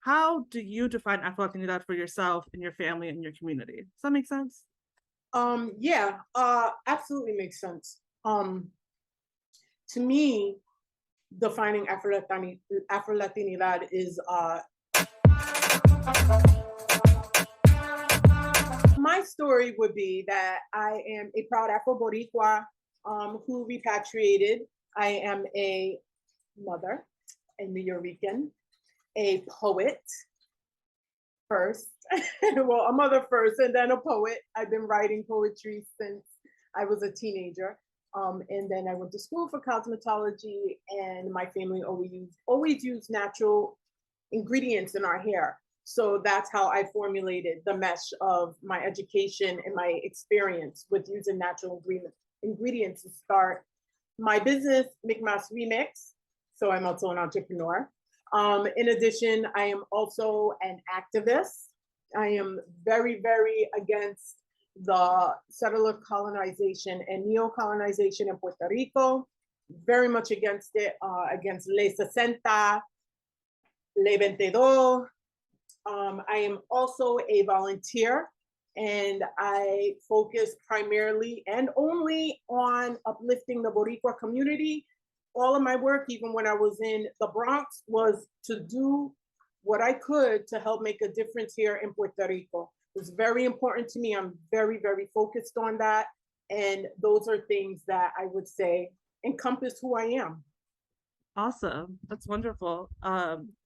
how do you define Afro-Latinidad for yourself and your family and your community? Does that make sense? Yeah, absolutely makes sense. To me, defining Afro-Latinidad is my story would be that I am a proud Afro Boricua who repatriated. I am a mother, a New Rican, a poet first, well, a mother first, and then a poet. I've been writing poetry since I was a teenager. And then I went to school for cosmetology, and my family always used natural ingredients in our hair. So that's how I formulated the mesh of my education and my experience with using natural ingredients to start my business, Micmac Remix. So I'm also an entrepreneur. In addition, I am also an activist. I am very, very against the settler colonization and neo-colonization in Puerto Rico. Very much against it, against Ley 60, Ley 22. I am also a volunteer, and I focus primarily and only on uplifting the Boricua community. All of my work, even when I was in the Bronx, was to do what I could to help make a difference here in Puerto Rico. It's very important to me. I'm very, very focused on that. And those are things that I would say encompass who I am. Awesome. That's wonderful.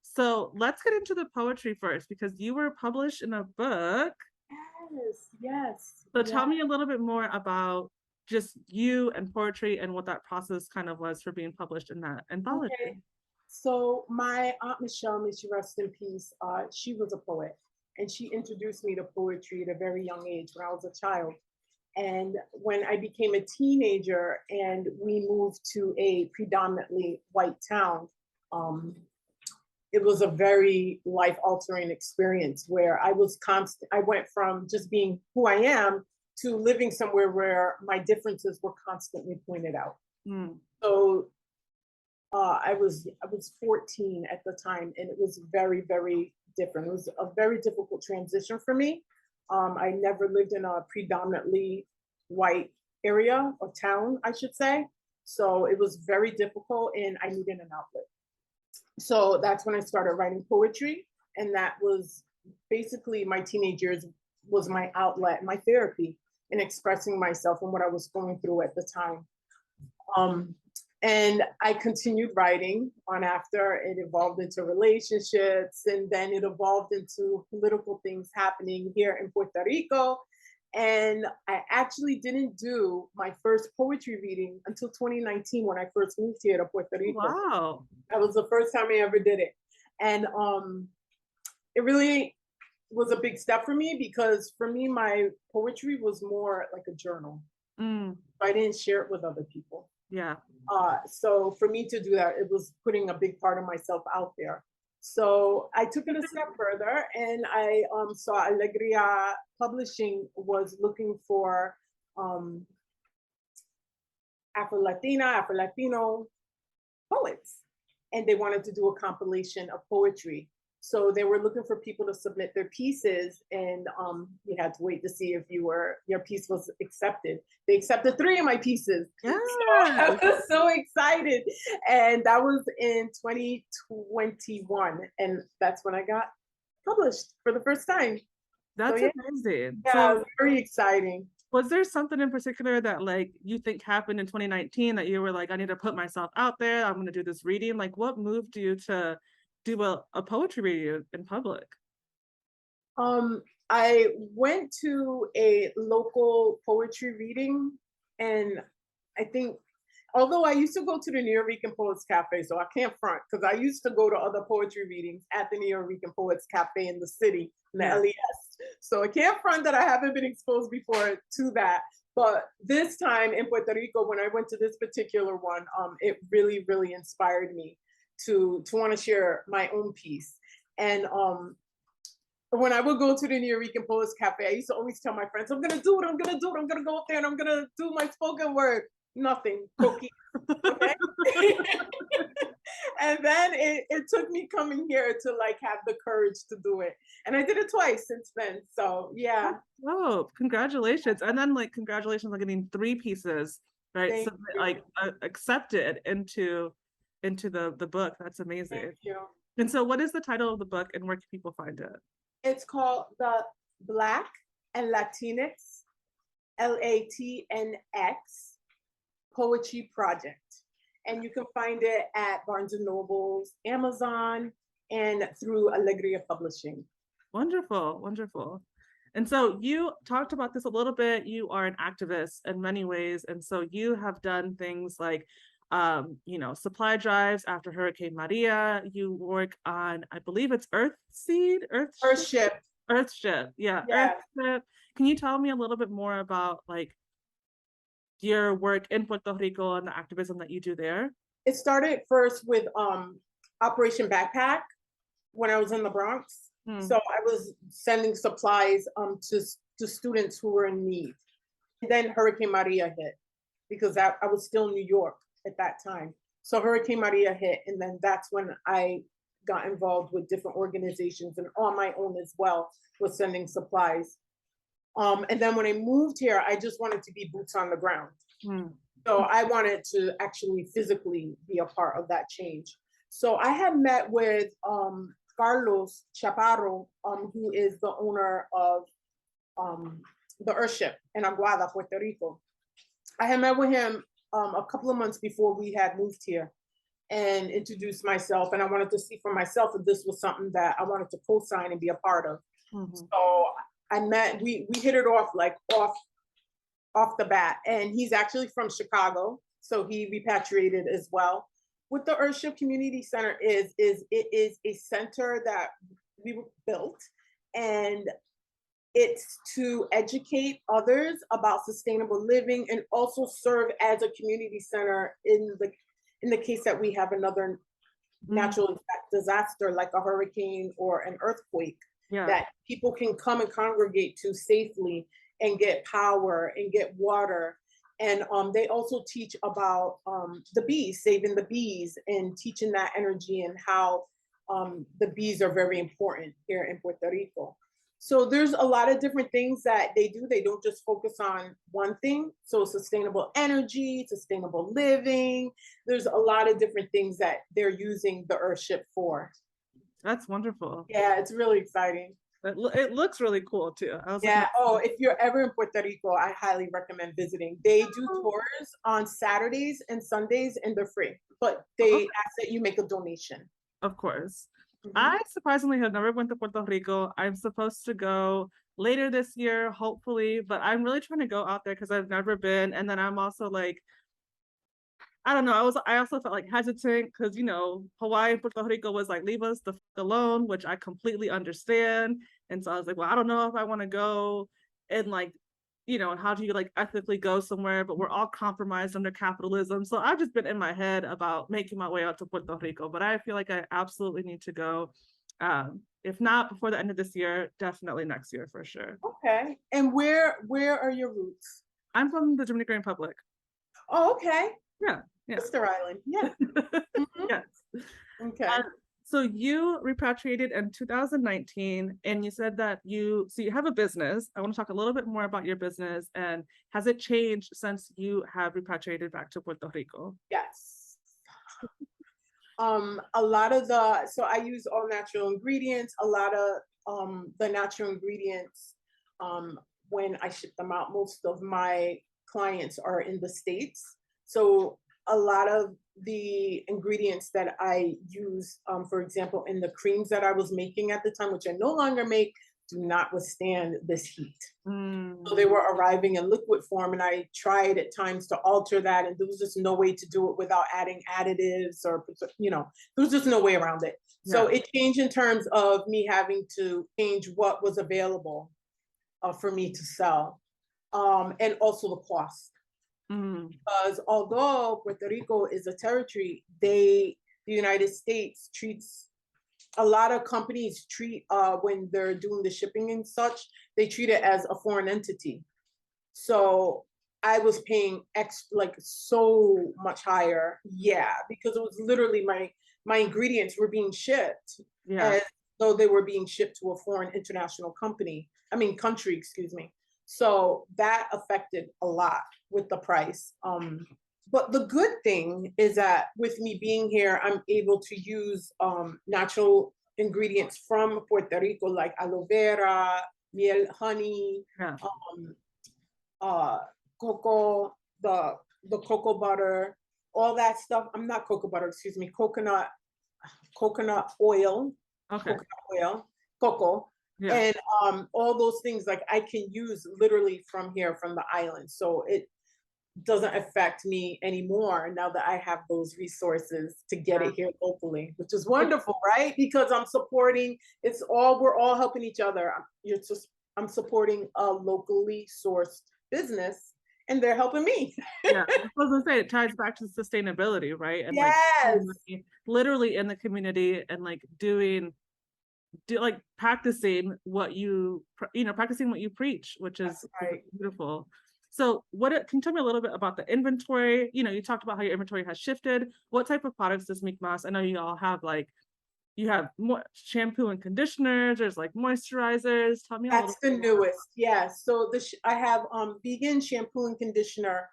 So let's get into the poetry first because you were published in a book. Yes, yes. So Yes. tell me a little bit more about just you and poetry and what that process kind of was for being published in that anthology. Okay. So my Aunt Michelle, may she rest in peace, she was a poet, and she introduced me to poetry at a very young age when I was a child. And when I became a teenager and we moved to a predominantly white town, it was a very life-altering experience where I went from just being who I am to living somewhere where my differences were constantly pointed out. Mm. So I was 14 at the time, and it was very, very different. It was a very difficult transition for me. I never lived in a predominantly white area or town, I should say. So it was very difficult, and I needed an outlet. So that's when I started writing poetry, and that was basically my teenage years was my outlet, my therapy, in expressing myself and what I was going through at the time. And I continued writing on after. It evolved into relationships, and then it evolved into political things happening here in Puerto Rico. And I actually didn't do my first poetry reading until 2019 when I first moved here to Puerto Rico. Wow. That was the first time I ever did it. And it really was a big step for me because for me, my poetry was more like a journal. Mm. I didn't share it with other people. Yeah. So for me to do that, it was putting a big part of myself out there. So I took it a step further, and I saw Alegria Publishing was looking for Afro-Latina, Afro-Latino poets, and they wanted to do a compilation of poetry. So they were looking for people to submit their pieces, and you had to wait to see if your piece was accepted. They accepted 3 of my pieces. Yeah. So I was so excited. And that was in 2021. And that's when I got published for the first time. That's so, amazing. Yeah, So very exciting. was there something in particular that like you think happened in 2019 that you were like, I need to put myself out there, I'm gonna do this reading? Like what moved you to do a poetry reading in public? I went to a local poetry reading, and I think, although I used to go to the New Rican Poets Cafe, so I can't front, because I used to go to other poetry readings at the New Rican Poets Cafe in the city, in the LES. So I can't front that I haven't been exposed before to that. But this time in Puerto Rico, when I went to this particular one, it really, really inspired me to want to share my own piece. And when I would go to the New Rican Poets Cafe, I used to always tell my friends, I'm gonna do it, I'm gonna do it, I'm gonna go up there and I'm gonna do my spoken word. Nothing, cookie. Okay? And then it took me coming here to like have the courage to do it. And I did it twice since then. So yeah, Oh, congratulations. And then like congratulations on getting three pieces, right? So thank you. like accepted into the book. That's Thank amazing. you. And so what is the title of the book and where can people find it? It's called the Black and Latinx, Latnx Poetry Project. And you can find it at Barnes and Nobles, Amazon, and through Alegria Publishing. Wonderful, wonderful. And so you talked about this a little bit. You are an activist in many ways. And so you have done things like, supply drives after Hurricane Maria. You work on, I believe it's Earthship. Earthship. Yeah, Yeah. Earthship. Can you tell me a little bit more about like your work in Puerto Rico and the activism that you do there? It started first with Operation Backpack when I was in the Bronx. Hmm. So I was sending supplies to students who were in need. And then Hurricane Maria hit because I was still in New York at that time. So Hurricane Maria hit, and then that's when I got involved with different organizations and on my own as well with sending supplies. And then when I moved here, I just wanted to be boots on the ground. Hmm. So I wanted to actually physically be a part of that change. So I had met with Carlos Chaparro, who is the owner of the Earthship in Aguada, Puerto Rico. I had met with him a couple of months before we had moved here and introduced myself. And I wanted to see for myself if this was something that I wanted to co-sign and be a part of. Mm-hmm. So we hit it off like off the bat. And he's actually from Chicago. So he repatriated as well. What the Earthship Community Center is it is a center that we built, and it's to educate others about sustainable living and also serve as a community center in the case that we have another natural disaster like a hurricane or an earthquake, that people can come and congregate to safely and get power and get water. And they also teach about the bees, saving the bees and teaching that energy and how the bees are very important here in Puerto Rico. So there's a lot of different things that they do. They don't just focus on one thing. So sustainable energy, sustainable living. There's a lot of different things that they're using the Earthship for. That's wonderful. Yeah, it's really exciting. It looks really cool too. Yeah. Oh, if you're ever in Puerto Rico, I highly recommend visiting. They do tours on Saturdays and Sundays, and they're free, but they ask that you make a donation. Of course. I surprisingly have never went to Puerto Rico. I'm supposed to go later this year, hopefully, but I'm really trying to go out there because I've never been. And then I'm also like, I don't know. I also felt like hesitant because Hawaii and Puerto Rico was like, leave us the fuck alone, which I completely understand. And so I was like, well, I don't know if I want to go, and like, and how do you like ethically go somewhere? But we're all compromised under capitalism. So I've just been in my head about making my way out to Puerto Rico, but I feel like I absolutely need to go. If not before the end of this year, definitely next year for sure. Okay. And where are your roots? I'm from the Dominican Republic. Oh, okay. Yeah. Sister Island. Yeah. Yes. Okay. So you repatriated in 2019, and you said that you have a business. I want to talk a little bit more about your business, and has it changed since you have repatriated back to Puerto Rico? Yes. So I use all natural ingredients. A lot of the natural ingredients, when I ship them out, most of my clients are in the States. So a lot of the ingredients that I use, for example, in the creams that I was making at the time, which I no longer make, do not withstand this heat. So they were arriving in liquid form, and I tried at times to alter that, and there was just no way to do it without adding additives or, there was just no way around it. So it changed in terms of me having to change what was available for me to sell, and also the cost. Because although Puerto Rico is a territory, the United States treats, a lot of companies treat, when they're doing the shipping and such, they treat it as a foreign entity. So I was paying like so much higher. Yeah, because it was literally my ingredients were being shipped Yeah. as though they were being shipped to a foreign international country, excuse me. So that affected a lot with the price. But the good thing is that with me being here, I'm able to use natural ingredients from Puerto Rico, like aloe vera, miel, honey, Yeah. um, uh, cocoa, the cocoa butter, all that stuff. I'm not cocoa butter, excuse me, coconut oil, Okay. coconut oil, cocoa, Yeah. and all those things like I can use literally from here from the island. So it doesn't affect me anymore now that I have those resources to get Yeah. it here locally, which is wonderful, right? Because I'm supporting, we're all helping each other. I'm supporting a locally sourced business and they're helping me. Yeah, I was gonna say it ties back to sustainability, right? And like Yes. literally in the community and like like practicing what practicing what you preach, which is Right. beautiful. So can you tell me a little bit about the inventory? You talked about how your inventory has shifted. What type of products does Mikmas? I know you all have like you have more shampoo and conditioners, there's like moisturizers. Tell me a little That's the bit more. newest. Yes. So I have vegan shampoo and conditioner.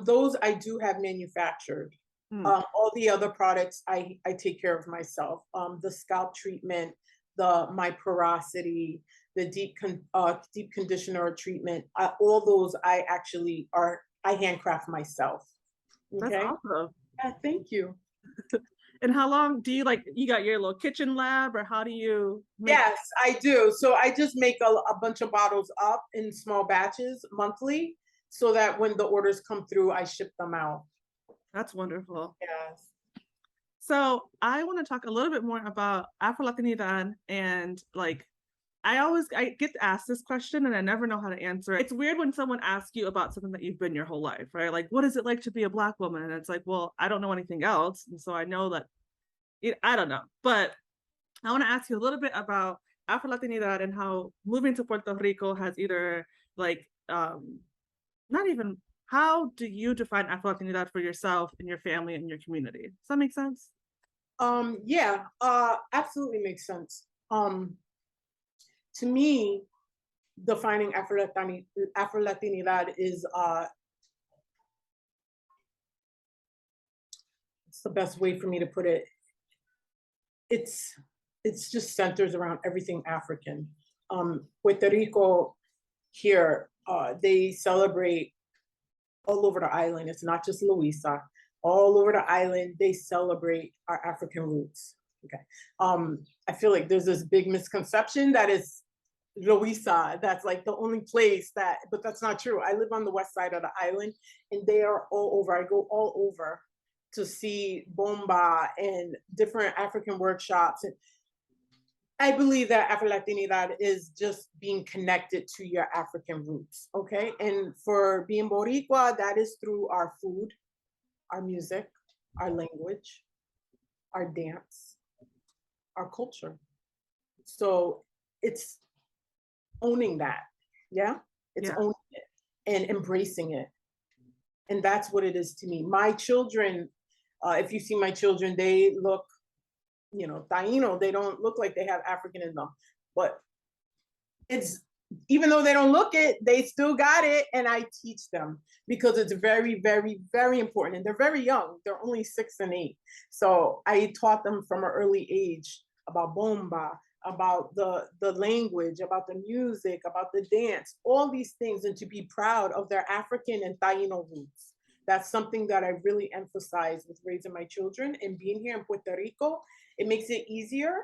Those I do have manufactured. Hmm. All the other products I take care of myself. The scalp treatment, my porosity, the deep conditioner treatment. All those I handcraft myself. That's Okay. awesome. Yeah, thank you. And how long do you got your little kitchen lab, or how do you make? Yes, I do. So I just make a bunch of bottles up in small batches monthly so that when the orders come through, I ship them out. That's wonderful. Yes. So I want to talk a little bit more about Afro Latinidad and like I get asked this question and I never know how to answer it. It's weird when someone asks you about something that you've been your whole life, right? Like, what is it like to be a Black woman? And it's like, well, I don't know anything else. And so I know that I don't know. But I want to ask you a little bit about Afro Latinidad and how moving to Puerto Rico has either like not even how do you define Afro Latinidad for yourself and your family and your community? Does that make sense? Yeah, absolutely makes sense. To me, defining Afro Latinidad is it's the best way for me to put it. It's just centers around everything African. Puerto Rico here, they celebrate all over the island. It's not just Louisa. All over the island, they celebrate our African roots. Okay. I feel like there's this big misconception that is Louisa, that's like the only place but that's not true. I live on the west side of the island and they are all over. I go all over to see bomba and different African workshops. And I believe that Afro Latinidad is just being connected to your African roots, okay? And for being Boricua, that is through our food, our music, our language, our dance, our culture. So it's owning that, yeah? It's Yeah. owning it and embracing it. And that's what it is to me. My children, if you see my children, they look, Taino, they don't look like they have African in them. But it's, even though they don't look it, they still got it. And I teach them because it's very, very, very important. And they're very young. They're only 6 and 8. So I taught them from an early age about bomba, about the language, about the music, about the dance, all these things, and to be proud of their African and Taino roots. That's something that I really emphasize with raising my children and being here in Puerto Rico. It makes it easier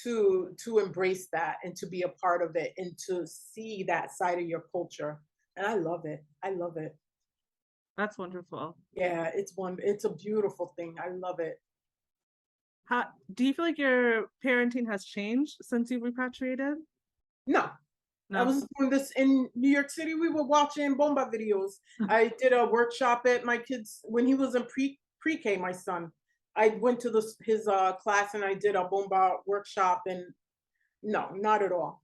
to embrace that and to be a part of it and to see that side of your culture. And I love it. I love it. That's wonderful. Yeah, it's a beautiful thing. I love it. How do you feel like your parenting has changed since you repatriated? No, I No. was doing this in New York City. We were watching bomba videos. I did a workshop at my kids when he was in pre-K, my son. I went to his class and I did a bomba workshop, and no, not at all.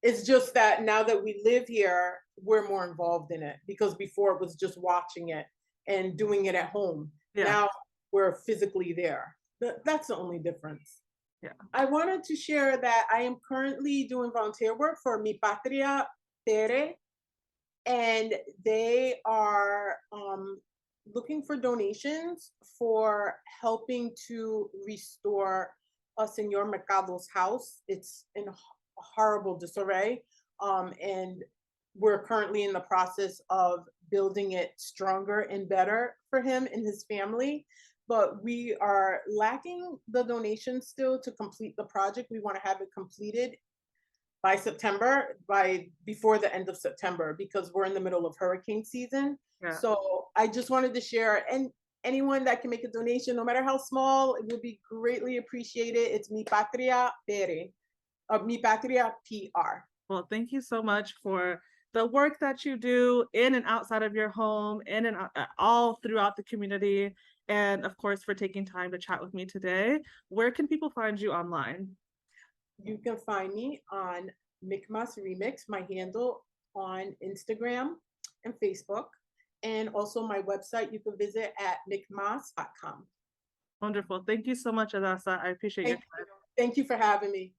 It's just that now that we live here, we're more involved in it, because before it was just watching it and doing it at home. Yeah. Now we're physically there. That's the only difference. Yeah. I wanted to share that I am currently doing volunteer work for Mi Patria Tere, and they are looking for donations for helping to restore Senor Mercado's house. It's in horrible disarray, and we're currently in the process of building it stronger and better for him and his family. But we are lacking the donations still to complete the project. We want to have it completed by September, before the end of September, because we're in the middle of hurricane season. Yeah. So I just wanted to share, and anyone that can make a donation, no matter how small, it would be greatly appreciated. It's Mi Patria Pere, Mi Patria PR. Well, thank you so much for the work that you do in and outside of your home, in and all throughout the community, and of course for taking time to chat with me today. Where can people find you online? You can find me on Micmas Remix, my handle on Instagram and Facebook, and also my website you can visit at micmas.com. Wonderful. Thank you so much, Adassa. I appreciate your time. Thank you for having me.